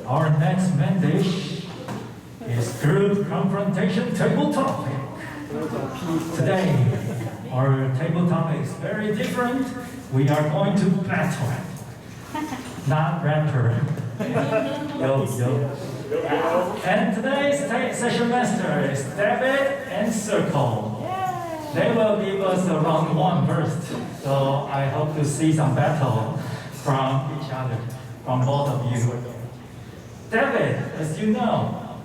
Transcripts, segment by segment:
our next main dish is group confrontation table topic. Today, our table topic is very different. We are going to battle, not rapper. Yo. And today's session master is David and Circle. They will give us a round one first. So I hope to see some battle from each other, from both of you. David, as you know,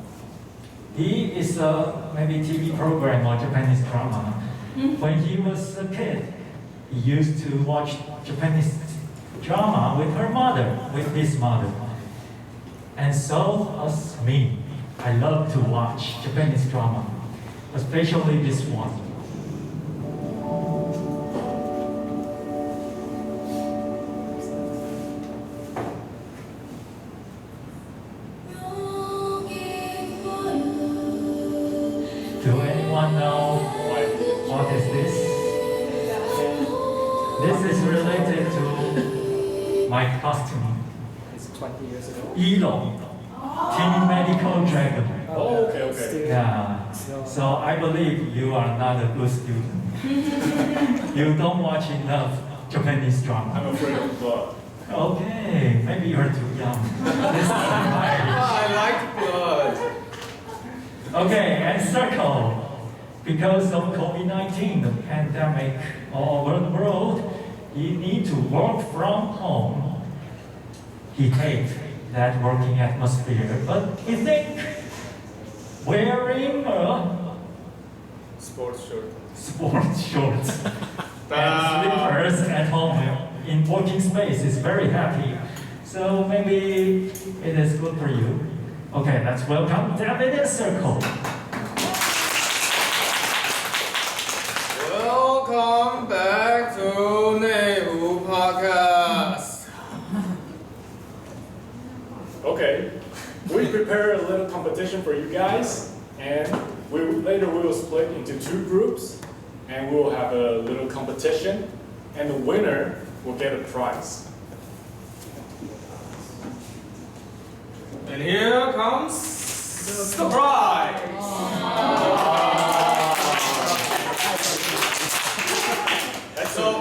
he is a maybe TV program or Japanese drama. When he was a kid, he used to watch Japanese drama with her mother, with his mother. And so as me, I love to watch Japanese drama, especially this one. Do anyone know what is this? This is related to my costume. It's 20 years ago. Elo, Team Medical Dragon. Oh, okay. Yeah. So I believe you are not a good student. You don't watch enough Japanese drama. I'm afraid of blood. Okay, maybe you're too young. This is my I like blood. Okay, and Circle, because of COVID-19, the pandemic all over the world, you need to work from home. He hates that working atmosphere, but he think wearing a Sports shirt. sports shorts and slippers at home in working space is very happy. So maybe it is good for you. Okay, let's welcome David and Circle. Welcome back to Neighbor Podcast. Okay, we prepared a little competition for you guys, and later we will split into two groups, and we will have a little competition, and the winner will get a prize. And here comes the prize.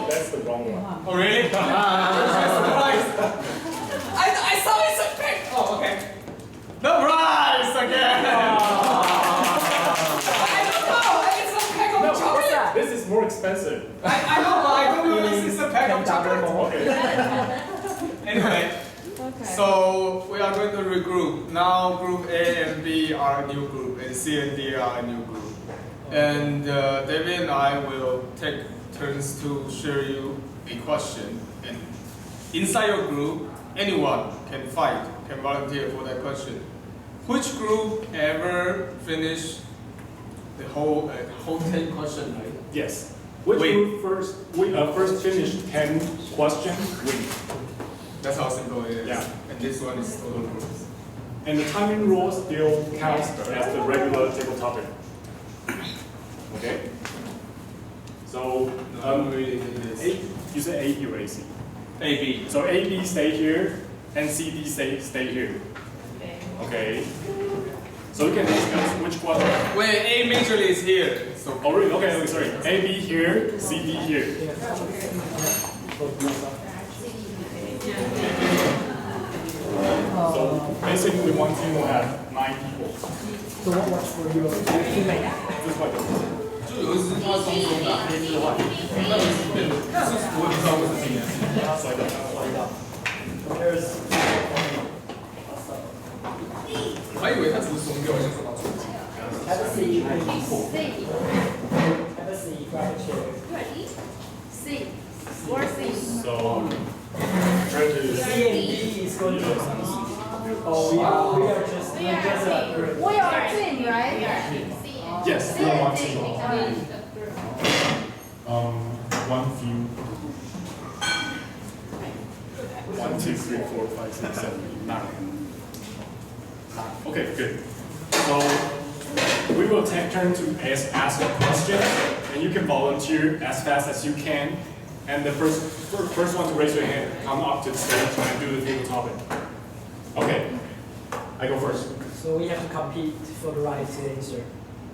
That's the wrong one. Oh really? That's the prize. I saw it's a pig. Oh okay. The prize again. I don't know. It's a pack of chocolate. This is more expensive. I know, but I don't know this is a pack of chocolate. Okay. Anyway. Okay. So we are going to regroup. Now group A and B are a new group, and C and D are a new group. And David and I will take turns to share you a question. And inside your group, anyone can fight, can volunteer for that question. Which group ever finish the whole 10 question, right? Yes. Which group first finished 10 questions win. That's how simple it is. Yeah. And this one is total groups. And the timing rule still counts as the regular table topic. Okay? So, really it is. you say A, B, or AC? A, B. So A, B stay here, and C, D stay here. Okay. So you can discuss which one. Wait, A majorly is here. So Oh, really? Okay, sorry. A, B here, C, D here. So basically, one team will have 9 people. So what was for your teammate? This one. 就有一次他双手打黑之外，那个是变得，是我也不知道为什么。Slide down. There's 我还以为他只是松掉，像手把出去。 have a seat. Have a seat. Grab a chair. C. Or C. So try to. C and D is going to be Oh, we are just a group. We are a team, right? Yes, C we are one and D. team. One few. 1, 2, 3, 4, 5, 6, 7, 9. Okay, good. So we will take turn to ask a question, and you can volunteer as fast as you can. And the first one to raise your hand, come up to the stage and do the table topic. Okay. I go first. So we have to compete for the right answer.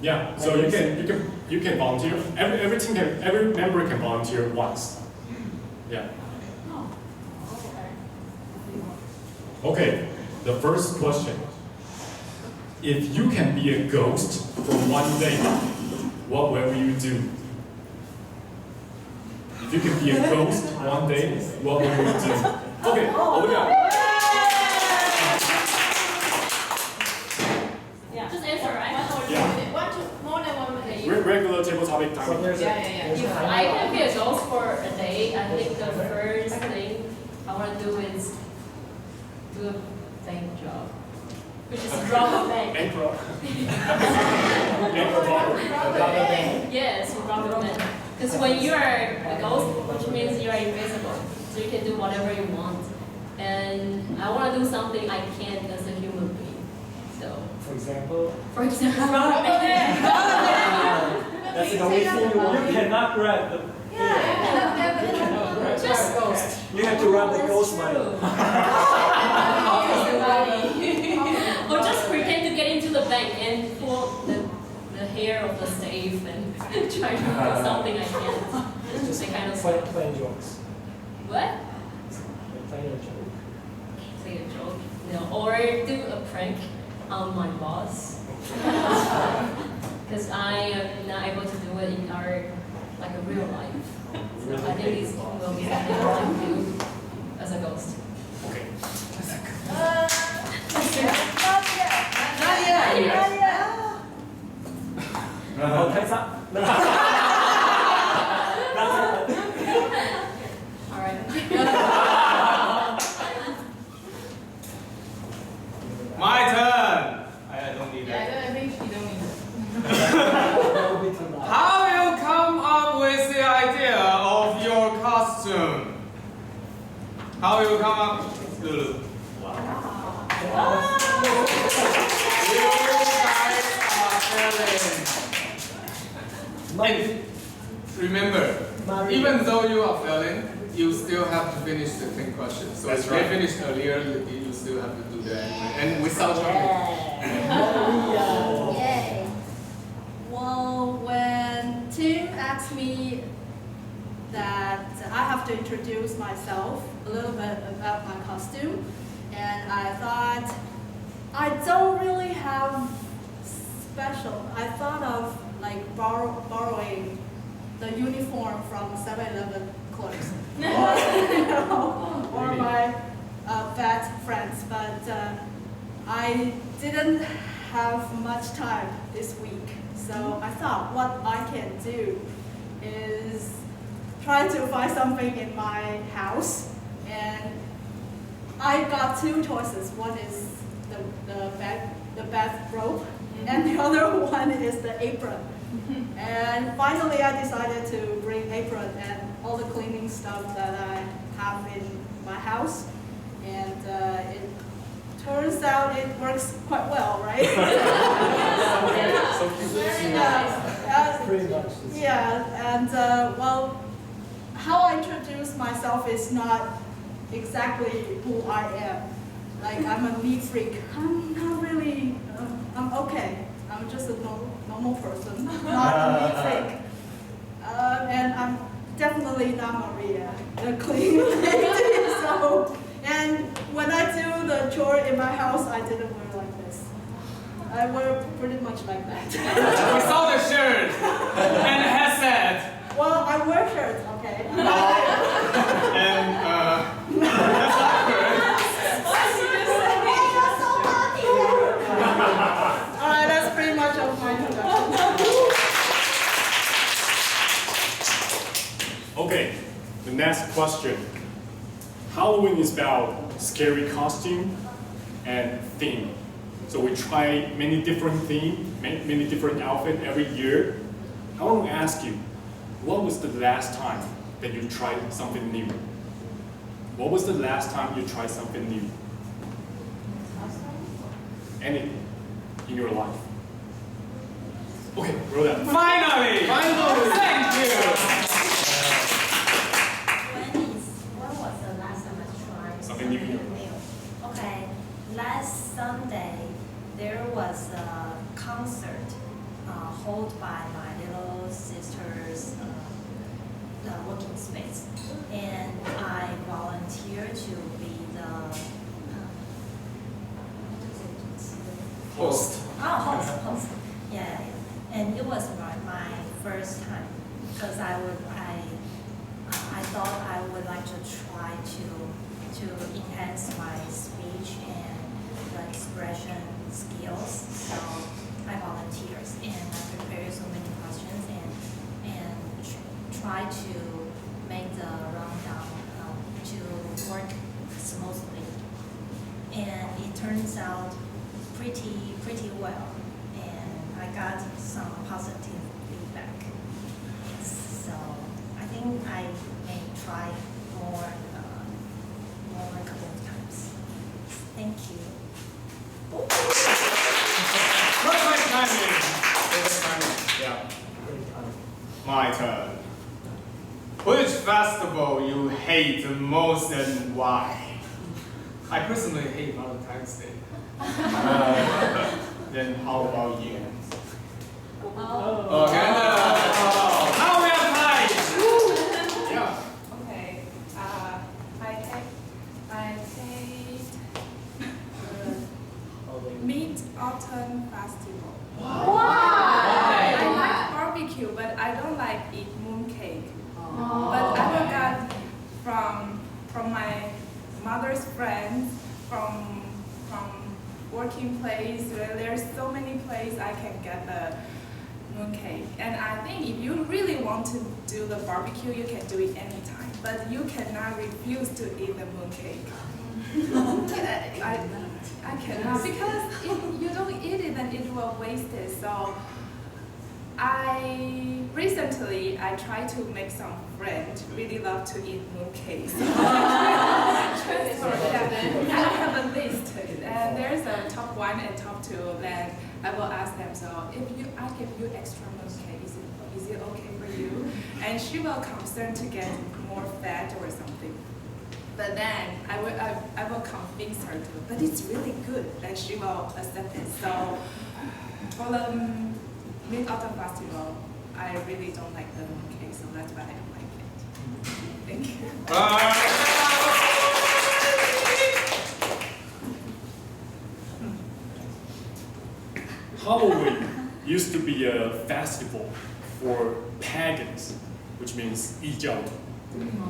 Yeah. So you can volunteer. Every member can volunteer once. Yeah. Okay. The first question. If you can be a ghost for one day, what will you do? If you can be a ghost one day, what will you do? Okay, over here. Yeah. Just answer, right? Yeah. More than 1 minute. Regular table topic So timing. there's If I can be a ghost for a day, I think the first thing I want to do is do a bank job, which is rob a bank. Bank robbery. Yes, rob a bank. Because when you are a ghost, which means you are invisible, so you can do whatever you want. And I want to do something I can't as a human being. So, For example, for example, rob a bank. that's the only thing you want. You cannot grab the. Just ghost. You have to run the ghost money. Or just pretend to get into the bank and pull the hair of the safe and try to do something I can't. Just that kind of stuff. Plain jokes. What? Plain a joke. Say a joke. No. Or do a prank on my boss. Because I am not able to do it in our like a real life. So I think this will be something I like to do as a ghost. Okay. Not yet. Oh, time's up. All right. My turn. I don't need that. I think she don't need it. That will be too much. How you come up with the idea of your costume? How you come up, Lulu? You guys are failing. And remember, even though you are failing, you still have to finish the 10 questions. So That's if right. they finish earlier, you still have to do that anyway. And without jumping. Yay. Well, when Tim asked me that I have to introduce myself a little bit about my costume, and I thought I don't really have special. I thought of like borrowing the uniform from 7-Eleven clerks, or my vet friends, but I didn't have much time this week. So I thought what I can do is try to find something in my house, and I got two choices. One is the bathrobe, and the other one is the apron. And finally, I decided to bring apron and all the cleaning stuff that I have in my house, and it turns out it works quite well, right? Pretty much. Yeah, and well, how I introduce myself is not exactly who I am. Like, I'm a neat freak. I'm not really, I'm okay. I'm just a normal person, not a neat freak. And I'm definitely not Maria, the clean lady. So, and when I do the chore in my house, I didn't wear like this. I wear pretty much like that. We saw the shirt and the headset. Well, I wear shirts, okay? And that's awkward. Alright, that's pretty much of my introduction. Okay, the next question. Halloween is about scary costume and theme. So we try many different themes, many different outfits every year. I want to ask you, what was the last time that you tried something new? What was the last time you tried something new? Anything in your life? Okay, roll that. Finally! Thank you! When was the last time I tried Something new. Okay, last Sunday, there was a concert held by my little sister's working space, and I volunteered to be the Host. host. Yeah, and it was my first time because I thought I would like to try to enhance my speech and the expression skills. So I volunteered and I prepared so many questions and try to make the rundown to work smoothly. And it turns out pretty well, and I got some positive feedback. Yes, so I think I may try more a couple of times. Thank you. Perfect timing. Yeah. My turn. Which festival you hate the most and why? I personally hate Valentine's Day. Then how about you? Okay. Now we have time. Yeah. Okay. I hate Mid-Autumn Festival. I like barbecue, but I don't like eat mooncake. But I got from my mother's friends, from working place, where there's so many places I can get the mooncake. And I think if you really want to do the barbecue, you can do it anytime. But you cannot refuse to eat the mooncake. I cannot, because if you don't eat it, then it will waste it. So recently I tried to make some friends really love to eat mooncakes. I have a list, and there's a top 1 and top 2. Then I will ask them, so if I give you extra mooncake, is it okay for you? And she will concern to get more fat or something. But then I will convince her to, but it's really good, then she will accept it. So for the Mid-Autumn Festival, I really don't like the mooncake, so that's why I don't like it. Thank you. Halloween used to be a festival for pagans, which means 异教徒.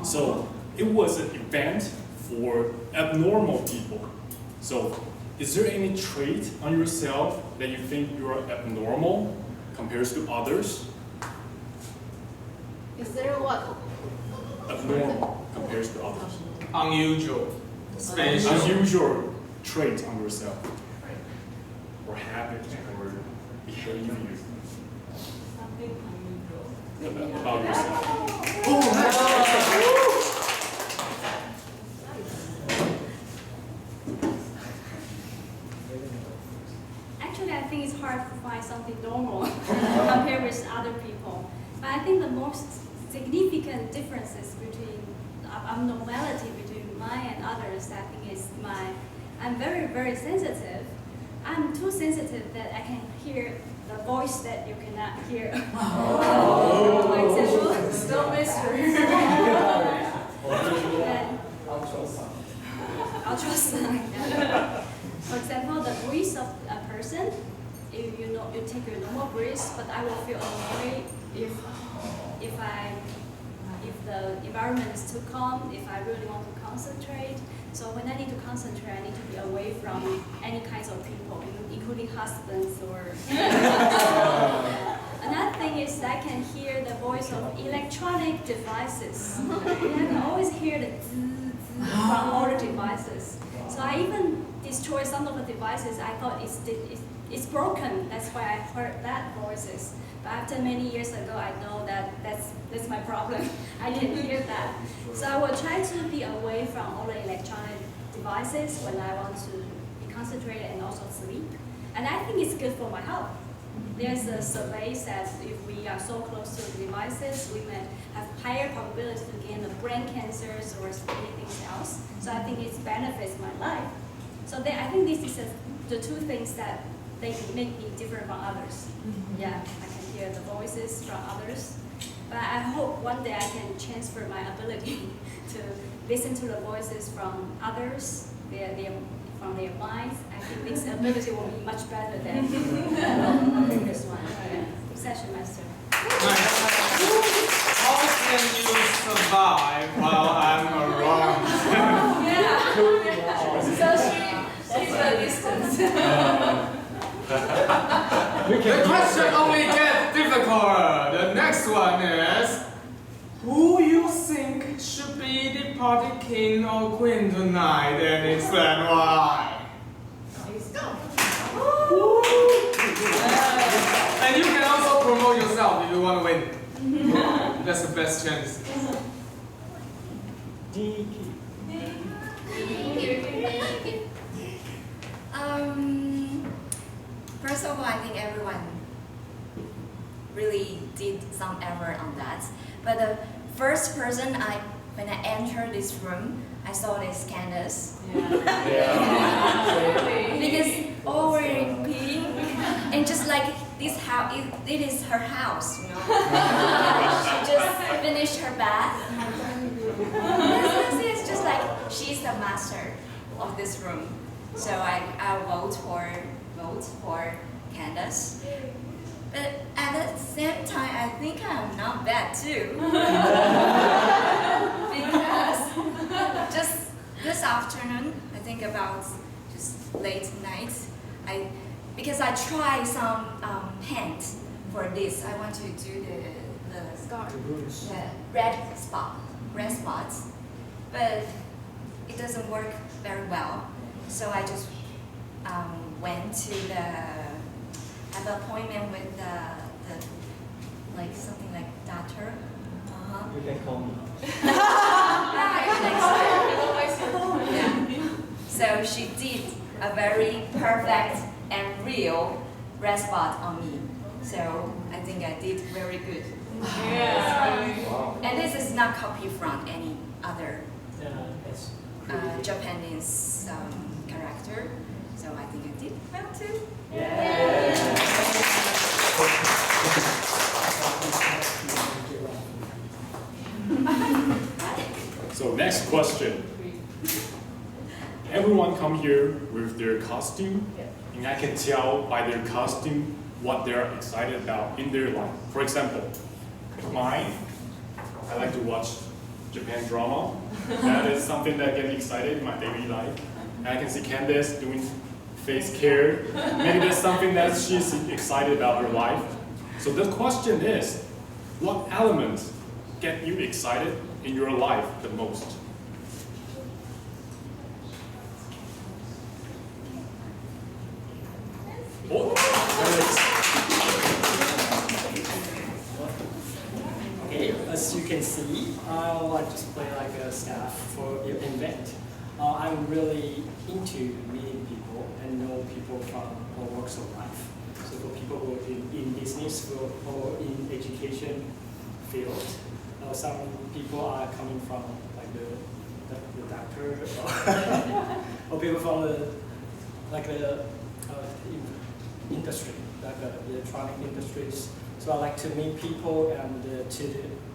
So it was an event for abnormal people. So is there any trait on yourself that you think you are abnormal compared to others? Is there what? Abnormal compared to others. Unusual. Special. Unusual trait on yourself. Or habit or behavior. Something unusual. About yourself. Actually, I think it's hard to find something normal compared with other people. But I think the most significant differences between abnormality between mine and others, I think is I'm very, very sensitive. I'm too sensitive that I can hear the voice that you cannot hear. For example, Still mystery. ultrasound. Yeah. For example, the breath of a person, if you take your normal breath, but I will feel annoyed if the environment is too calm, if I really want to concentrate. So when I need to concentrate, I need to be away from any kinds of people, including husbands or. Another thing is I can hear the voice of electronic devices. I can always hear the zzz, zzz from all the devices. So I even destroy some of the devices. I thought it's broken. That's why I heard that voices. But after many years ago, I know that that's my problem. I can hear that. So I will try to be away from all the electronic devices when I want to be concentrated and also sleep. And I think it's good for my health. There's a survey that if we are so close to the devices, we may have higher probability to gain the brain cancers or anything else. So I think it benefits my life. So I think this is the two things that they make me different from others. Yeah, I can hear the voices from others. But I hope one day I can transfer my ability to listen to the voices from others, from their minds. I think this ability will be much better than this one. Yeah. Session master. How can you survive while I'm around? Yeah. So she's a distance. The question only gets difficult. The next one is, who you think should be the party king or queen tonight, and explain why? And you can also promote yourself if you want to win. That's the best chance. First of all, I think everyone really did some effort on that. But the first person when I entered this room, I saw this Candace. Because all wearing pink, and just like this house, it is her house, you know. She just finished her bath. It's just like she's the master of this room. So I vote for Candace. But at the same time, I think I'm not bad too. Because just this afternoon, I think about just late night, because I tried some paint for this. I want to do the red spots, but it doesn't work very well. So I just went to have an appointment with the like something like doctor. You can call me. Yeah. So she did a very perfect and real red spot on me. So I think I did very good. Wow. And this is not copied from any other That's Japanese character. So I think I did well too. So next question. Everyone come here with their costume, and I can tell by their costume what they're excited about in their life. For example, mine, I like to watch Japan drama. That is something that gets me excited in my daily life. And I can see Candace doing face care. Maybe that's something that she's excited about her life. So the question is, what elements get you excited in your life the most? Oh, okay, as you can see, I like to play like a staff for the event. I'm really into meeting people and know people from all walks of life. So for people who are in business or in education field, some people are coming from like the doctor or people from the industry, like the electronic industries. So I like to meet people and to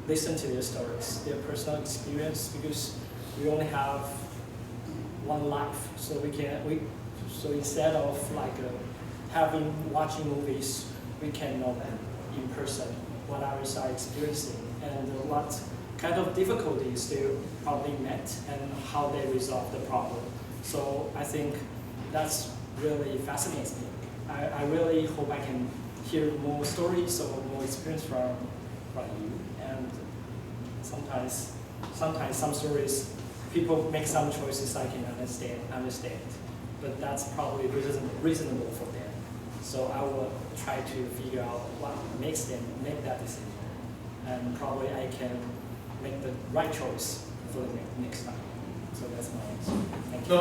listen to their stories, their personal experience, because we only have one life. So so instead of like watching movies, we can know them in person, what others are experiencing, and what kind of difficulties they probably met and how they resolve the problem. So I think that's really fascinates me. I really hope I can hear more stories or more experience from you. And sometimes some stories, people make some choices I can understand, but that's probably reasonable for them. So I will try to figure out what makes them make that decision, and probably I can make the right choice for the next time. So that's my answer. Thank you.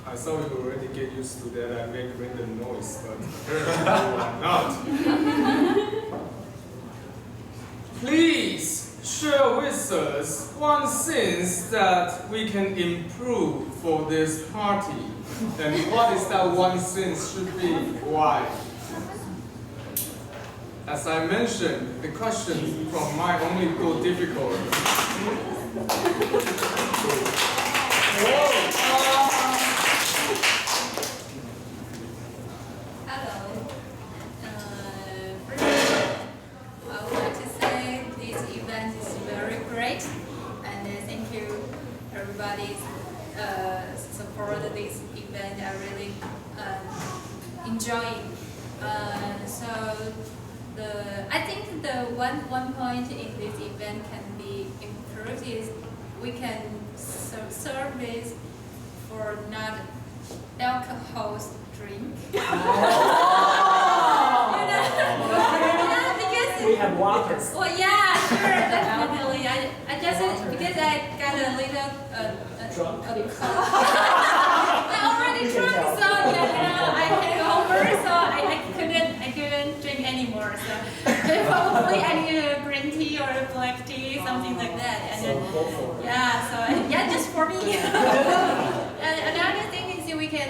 I thought you already get used to that I make random noise, but apparently you are not. Please share with us what's one thing that we can improve for this party? And what is that one thing should be? Why? As I mentioned, the question from my only go difficult. Hello. First, I would like to say this event is very great, and thank you everybody support this event. I really enjoy it. I think the one point in this event can be improved is we can serve this for not alcohol drink. Because We have water. well, yeah, sure, definitely. I just because I got a little Drunk? I already drunk, so I hangover, so I couldn't drink anymore. So probably I need a green tea or a black tea, something like that. And then, just for me. And another thing is we can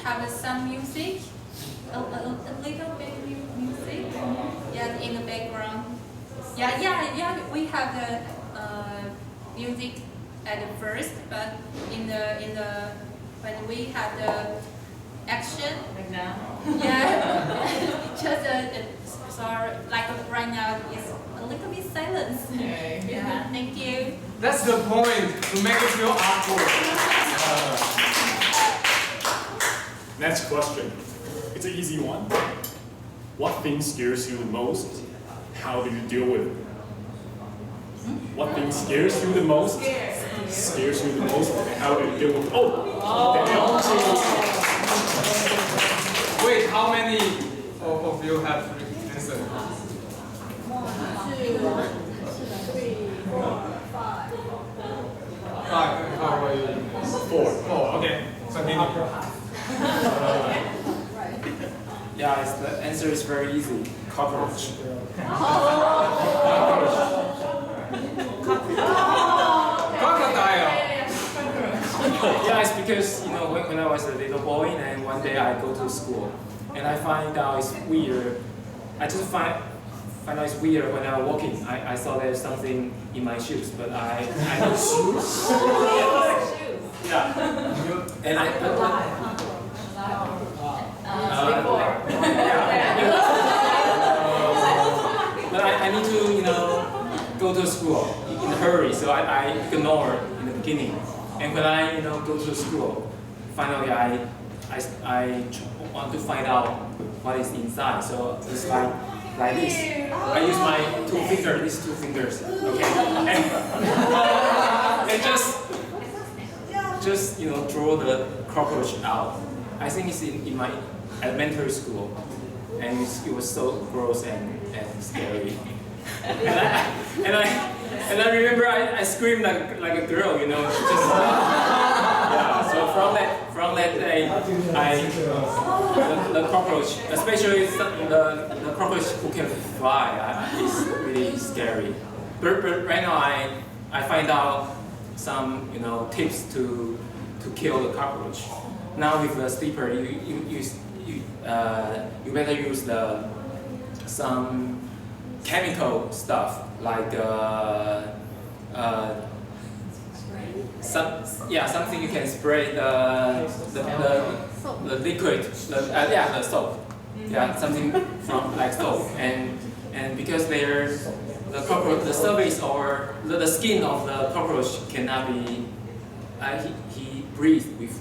have some music, a little bit music, in the background. We have the music at the first, but in the when we have the action, Like now? just sorry, like right now it's a little bit silence. Yeah, thank you. That's the point, to make it feel awkward. Next question. It's an easy one. What thing scares you the most? How do you deal with it? What thing scares you the most? Scares you the most, and how do you deal with it? Daniel. Wait, how many of you have answered? 5. And how about you? 4. Okay, continue. The answer is very easy. Cockroach. Crocodile. It's because when I was a little boy and one day I go to school and I find out it's weird. I just find out it's weird when I'm walking. I saw there's something in my shoes, but I know shoes. And but I need to go to school in a hurry, so I ignore in the beginning. And when I go to school, finally I want to find out what is inside. So it's like this. I use my these two fingers, okay, and just draw the cockroach out. I think it's in my elementary school, and it was so gross and scary. And I remember I screamed like a girl, just So from that day, the cockroach, especially the cockroach who can fly, is really scary. But right now I find out some tips to kill the cockroach. Now with the sleeper, you better use some chemical stuff like something you can spray the liquid, the soap, something from like soap, and because the cockroach, the surface or the skin of the cockroach cannot be he breathes with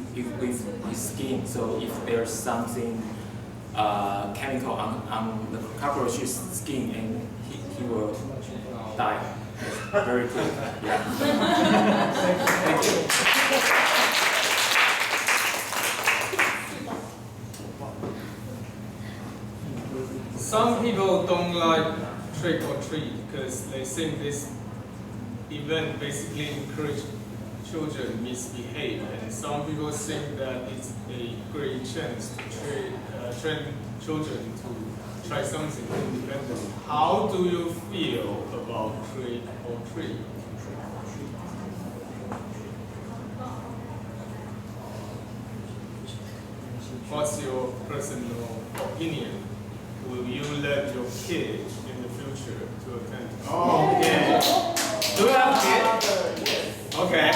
his skin, so if there's something chemical on the cockroach's skin, and he will die very quick. Thank you. Some people don't like trick or treat because they think this event basically encourages children misbehave, and some people think that it's a great chance to train children to try something independently. How do you feel about trick or treat? What's your personal opinion? Will you let your kids in the future to attend? Oh, okay. Do you have kids? Okay.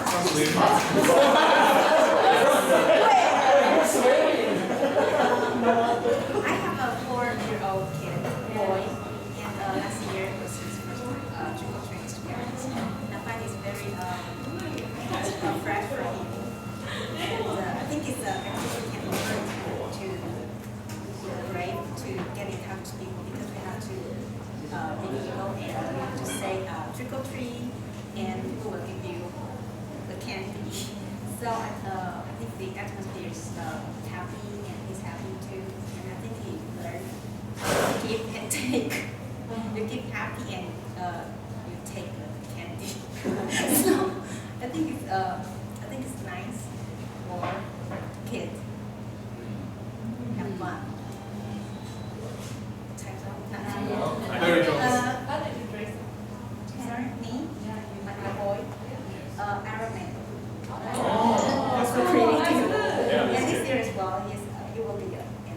Sounds weird. I have a 4-year-old kid, boy, and last year was his first trick-or-treat experience. I find it's very fresh for him. And I think it's an activity can encourage people to brave to get in touch with people because we have to meet people and just say trick-or-treat and people will give you the candy. So I think the atmosphere is happy and he's happy too. And I think he learned to give and take. You give happy and you take the candy. So I think it's nice for kids. Have fun. Very good. How did you dress? Sorry, me? My boy? Iron Man. Oh, So pretty. Yeah, And this year as well, he will be an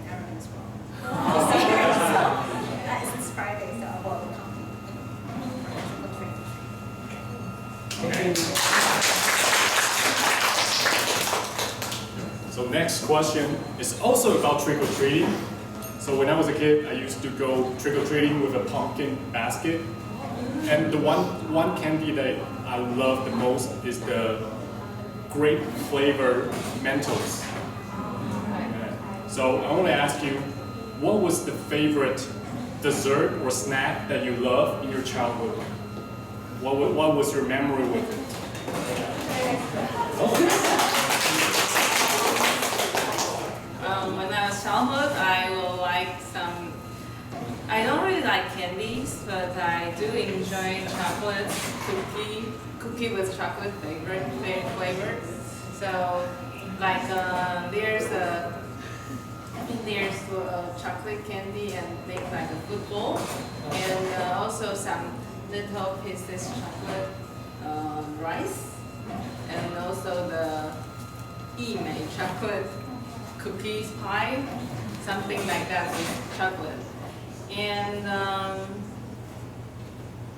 Iron Man as well. This year, so it's Friday, so I will come. So next question is also about trick-or-treating. So when I was a kid, I used to go trick-or-treating with a pumpkin basket. And the one candy that I love the most is the grape flavor Mentos. So I want to ask you, what was the favorite dessert or snack that you loved in your childhood? What was your memory with it? When I was childhood, I will like some. I don't really like candies, but I do enjoy chocolate cookie with chocolate flavor. So, like there's chocolate candy and things like a football, and also some little pieces chocolate rice, and also the chocolate cookies pie, something like that with chocolate.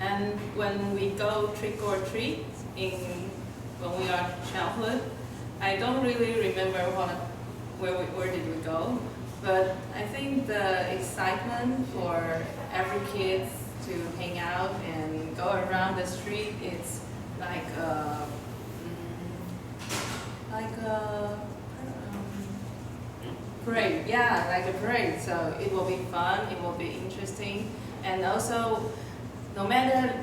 And when we go trick or treat when we are childhood, I don't really remember where did we go, but I think the excitement for every kid to hang out and go around the street, it's like a parade, yeah, like a parade. So it will be fun, it will be interesting, and also no matter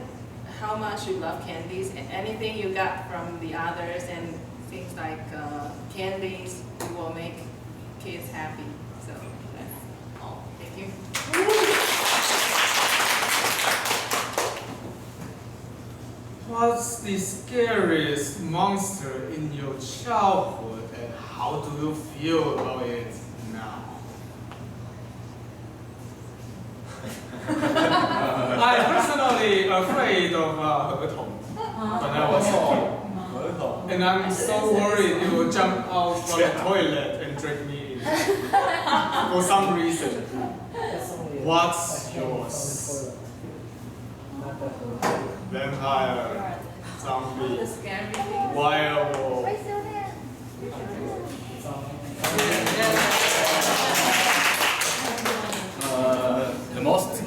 how much you love candies, anything you got from the others and things like candies, it will make kids happy. So that's all. Thank you. What's the scariest monster in your childhood and how do you feel about it now? I'm personally afraid of when I was a kid. And I'm so worried it will jump out from the toilet and drag me in. For some reason. What's yours? Vampire, zombie, werewolf.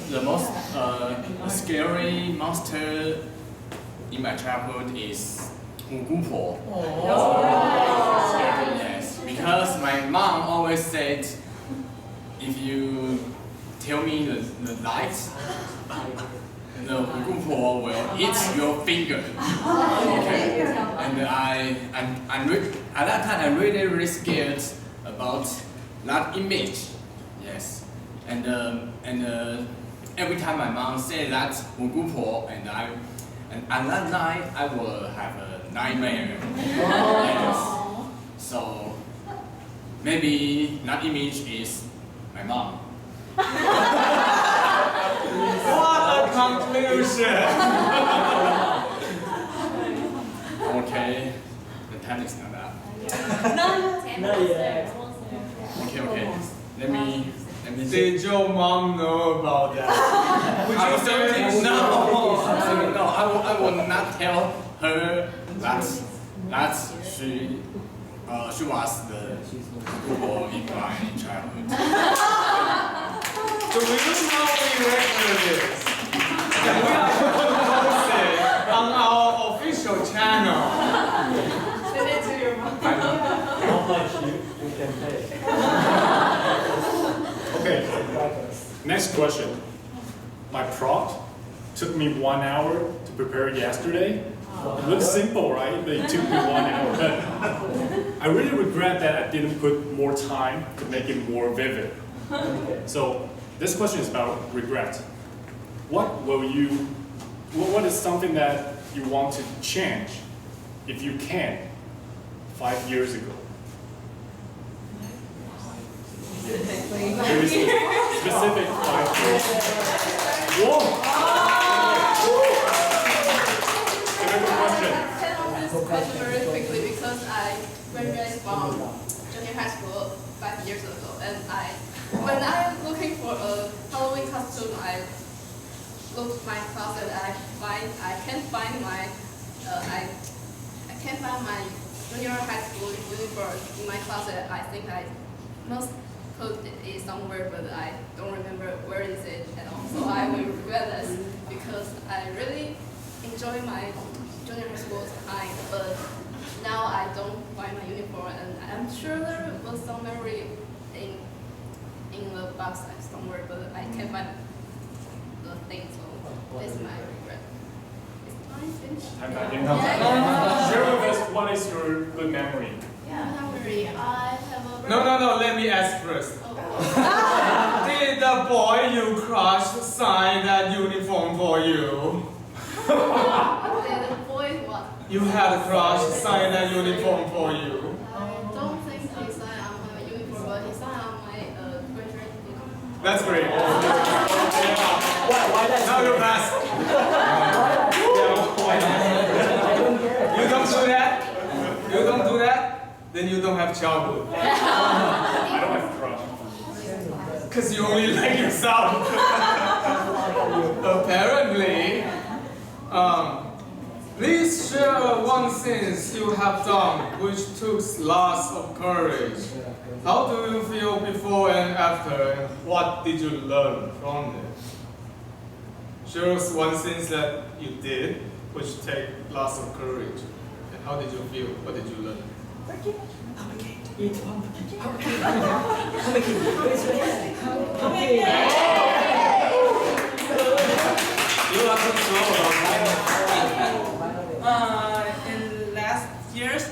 The most scary monster in my childhood is Gupo. Yes, because my mom always said, if you tell me the lights, the Gupo will eat your finger. Okay, and at that time I'm really scared about that image. Yes, and every time my mom said that Gupo, and that night I will have a nightmare. Yes. So maybe not image is my mom. What a conclusion! Okay, the time is not up. Not yet. Okay. Let me say. Did your mom know about that? Would you say No, I will not tell her that she was the people in my childhood. So we will now record this. And we are going to post it on our official channel. Send it to your mom. How much you can pay? Okay, next question. My prompt took me 1 hour to prepare yesterday. It looks simple, right? But it took me 1 hour. But I really regret that I didn't put more time to make it more vivid. So this question is about regret. What is something that you want to change, if you can, 5 years ago? Very specific 5 years. Whoa! Difficult question. I can answer this question very quickly because I graduated from junior high school 5 years ago, and when I'm looking for a Halloween costume, I look my closet and I can't find my junior high school uniform in my closet. I think I must put it somewhere, but I don't remember where is it at all. So I will regret this because I really enjoy my junior high school time, but now I don't find my uniform, and I'm sure there was some memory in the box somewhere, but I can't find the thing. So this is my regret. Is time finished? Share with us what is your good memory. Memory. I have a No, let me ask first. Did the boy you crushed sign that uniform for you? The boy what? You had a crush sign that uniform for you. I don't think he signed on my uniform, but he signed on my graduation uniform. That's great. Why that's Now you're best. You don't do that? You don't do that? Then you don't have childhood. I don't have a crush. Because you only like yourself. Apparently. Please share one thing you have done which took lots of courage. How do you feel before and after, and what did you learn from it? Share us one thing that you did which take lots of courage. And how did you feel? What did you learn? You are control. In last years,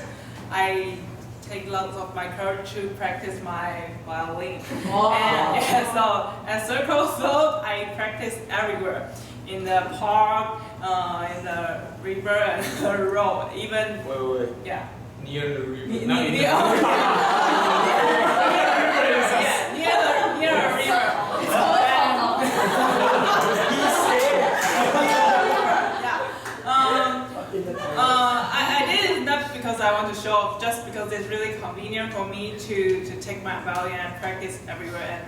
I take lots of my courage to practice my violin. And so at circles, so I practice everywhere. In the park, in the river, and the road, even Wait. yeah. Near the river. Near Not in the the river. I did it not because I want to show off, just because it's really convenient for me to take my violin and practice everywhere.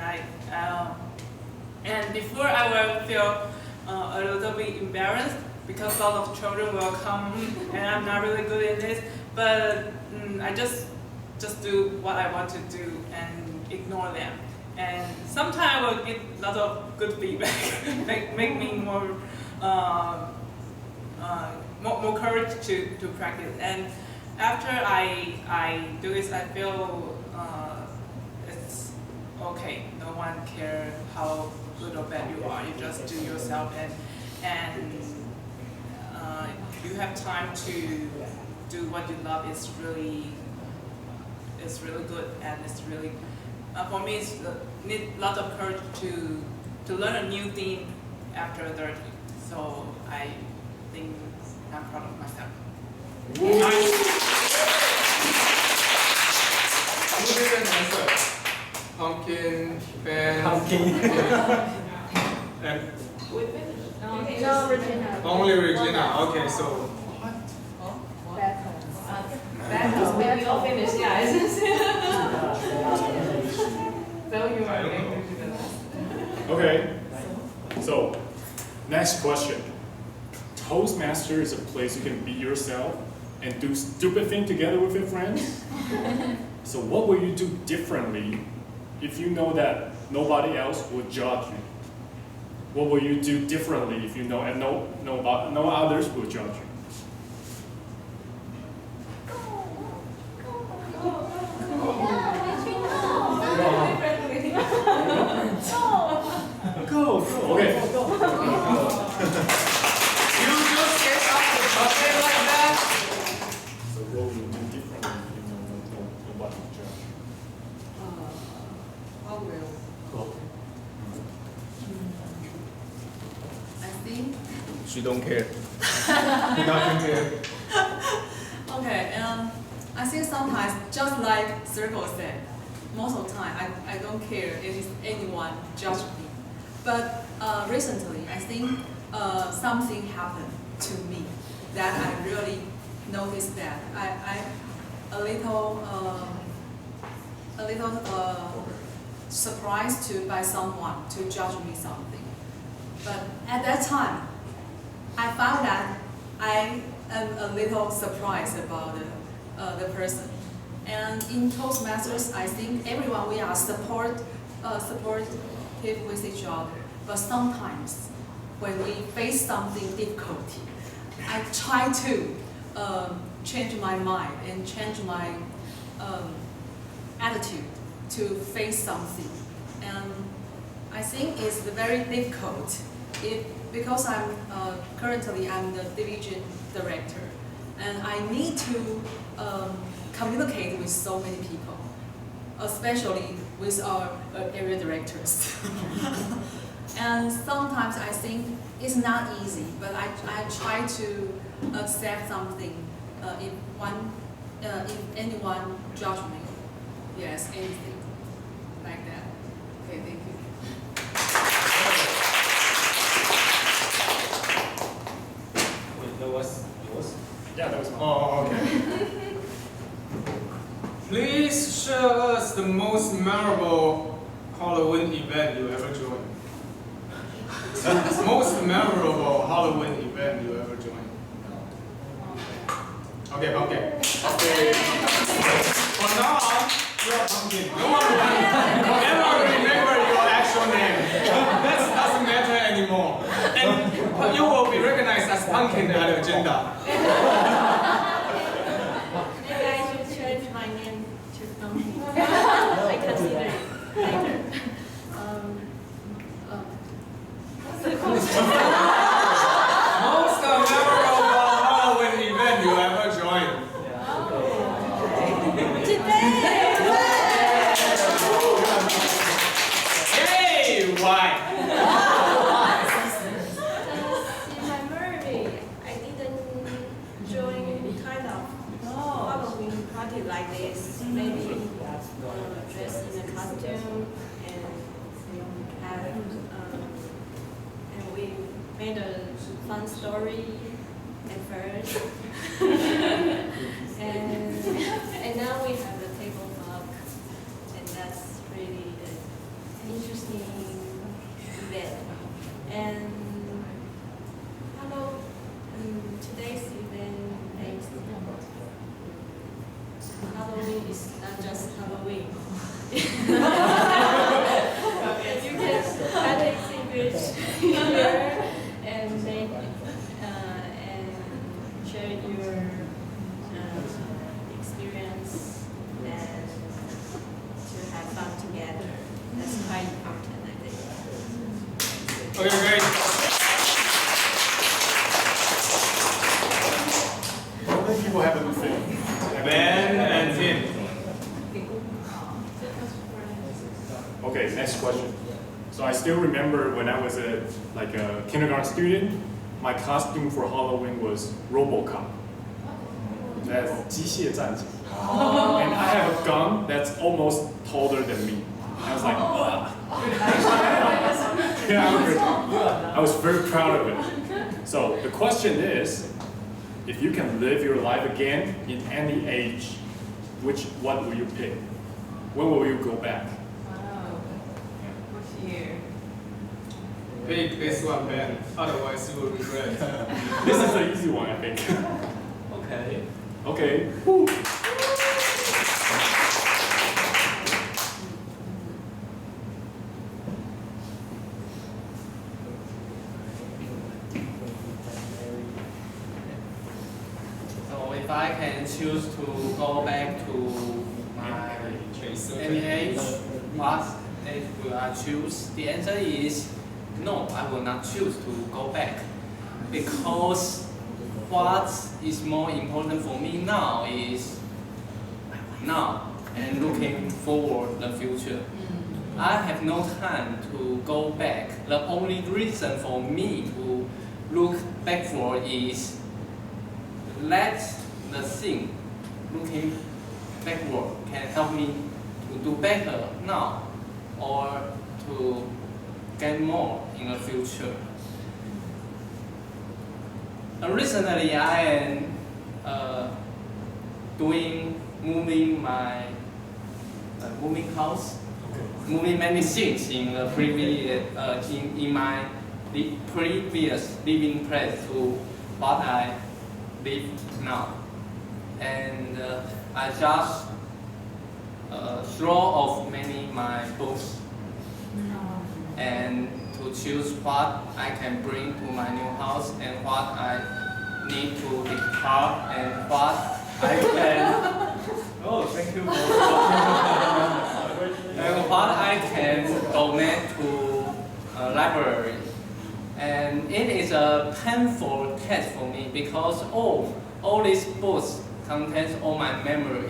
And before I will feel a little bit embarrassed because a lot of children will come and I'm not really good at this. But I just do what I want to do and ignore them. And sometimes I will get a lot of good feedback, make me more courage to practice. And after I do this, I feel it's okay. No one cares how good or bad you are. You just do yourself, and you have time to do what you love. It's really good, and it's really for me. It's need a lot of courage to learn a new thing after 30. So I think I'm proud of myself. Nice. didn't answer. Pumpkin, fan. Pumpkin. And No, Regina. only Regina. Okay, so Battle. We all finished, yeah, isn't it? So you are going to do the last. Okay. So, next question. Toastmaster is a place you can be yourself and do stupid things together with your friends. So what will you do differently if you know that nobody else will judge you? What will you do differently if you know and no others will judge you? Go. Okay. you just get up the bucket like that. So what will you do differently if you know nobody will judge you? How will? I think. She don't care. He doesn't care. Okay, I think sometimes, just like Circle said, most of the time I don't care if anyone judge me. But recently, I think something happened to me that I really noticed that I a little surprised by someone to judge me something. But at that time, I found that I am a little surprised about the person. And in Toastmasters, I think everyone, we are supportive with each other. But sometimes, when we face something difficulty, I try to change my mind and change my attitude to face something. And I think it's very difficult because currently I'm the division director, and I need to communicate with so many people, especially with our area directors. And sometimes I think it's not easy, but I try to accept something if anyone judge me. Yes, anything like that. Okay, thank you. Wait, that was yours? Yeah, that was mine. Oh, okay. Please share us the most memorable Halloween event you ever joined. Most memorable Halloween event you ever joined. Okay, pumpkin. Okay. For now on, you're a pumpkin. No one will ever remember your actual name. That doesn't matter anymore. And you will be recognized as pumpkin at the agenda. Maybe I should change my name to something. I consider it later. Most memorable Halloween event you ever joined. Yay! Why? In my memory, I didn't join kind of Halloween party like this. Maybe dress in a costume and have and we made a fun story at first. and now we have the tabletop, and that's really an interesting event. And today's event is Halloween is not just Halloween. And you can have exhibit here and make and share your experience and to have fun together. That's quite important, I think. Okay, great. How many people have a good thing? Ben and Tim. Okay, next question. So I still remember when I was a kindergarten student, my costume for Halloween was RoboCop. That's 机械战警. And I have a gun that's almost taller than me. I was like, ugh. Yeah, I was very proud of it. So the question is, if you can live your life again in any age, what will you pick? When will you go back? Wow. What year? Pick this one, Ben. Otherwise, you will regret. This is an easy one, I think. Okay. Okay. Woo. So if I can choose to go back to my any age, what age will I choose? The answer is no, I will not choose to go back. Because what is more important for me now is now and looking forward the future. I have no time to go back. The only reason for me to look backward is let the thing looking backward can help me to do better now or to get more in the future. Recently, I am moving my moving house, moving many things in the previous in my previous living place to what I live now, and I just throw off many my books and to choose what I can bring to my new house and what I need to discard and what I can. Oh, thank you. And what I can donate to a library. And it is a painful task for me because all these books contains all my memory.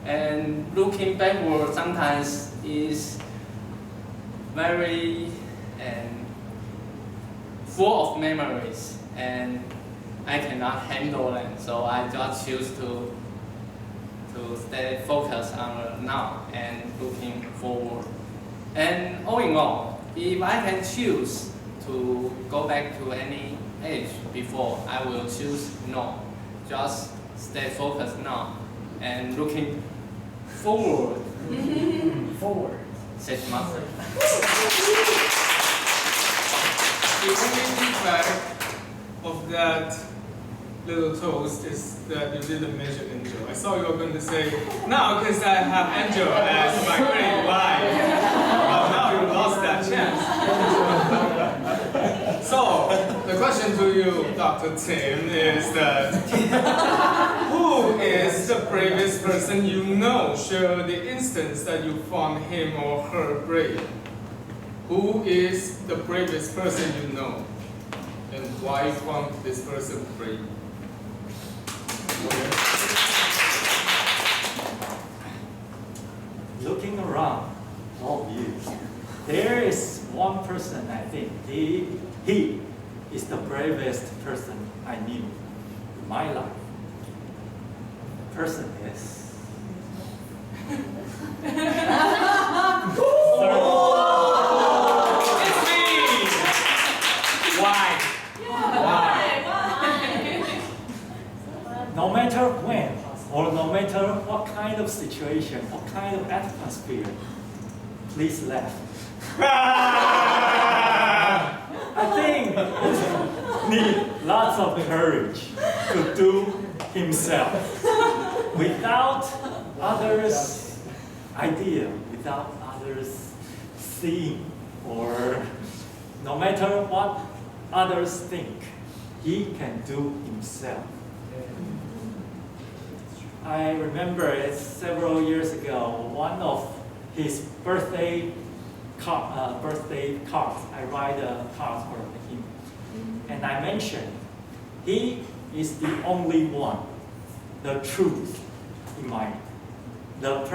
And looking backward sometimes is very full of memories, and I cannot handle them. So I just choose to stay focused on the now and looking forward. And all in all, if I can choose to go back to any age before, I will choose no. Just stay focused now and looking forward. Forward. Says master. The only feedback of that little toast is that you didn't mention Angel. I thought you were going to say, now because I have Angel as my great wife. But now you lost that chance. So, the question to you, Dr. Tim, is that who is the bravest person you know? Share the instance that you found him or her brave. Who is the bravest person you know? And why you found this person brave? Looking around, all of you, there is one person I think he is the bravest person I knew in my life. The person is. It's me! Why? No matter when, or no matter what kind of situation, what kind of atmosphere, please laugh. I think it needs lots of courage to do himself without others' idea, without others seeing, or no matter what others think, he can do himself. I remember it several years ago, one of his birthday cards, I write a card for him. And I mentioned, he is the only one, the truth in my, the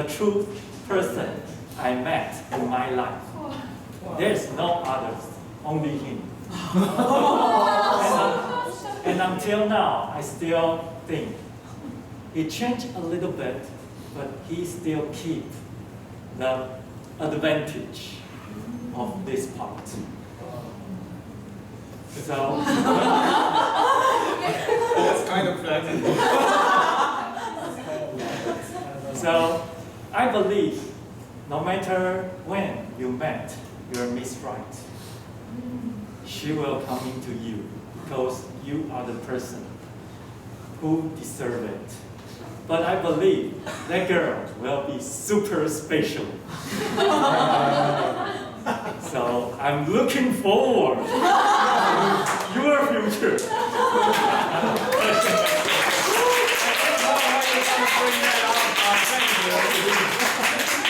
truth person I met in my life. There's no others, only him. And until now, I still think He changed a little bit, but he still keep the advantage of this part. So That's kind of flattering. So I believe no matter when you met your Miss Right, she will come into you because you are the person who deserve it. But I believe that girl will be super special. So I'm looking forward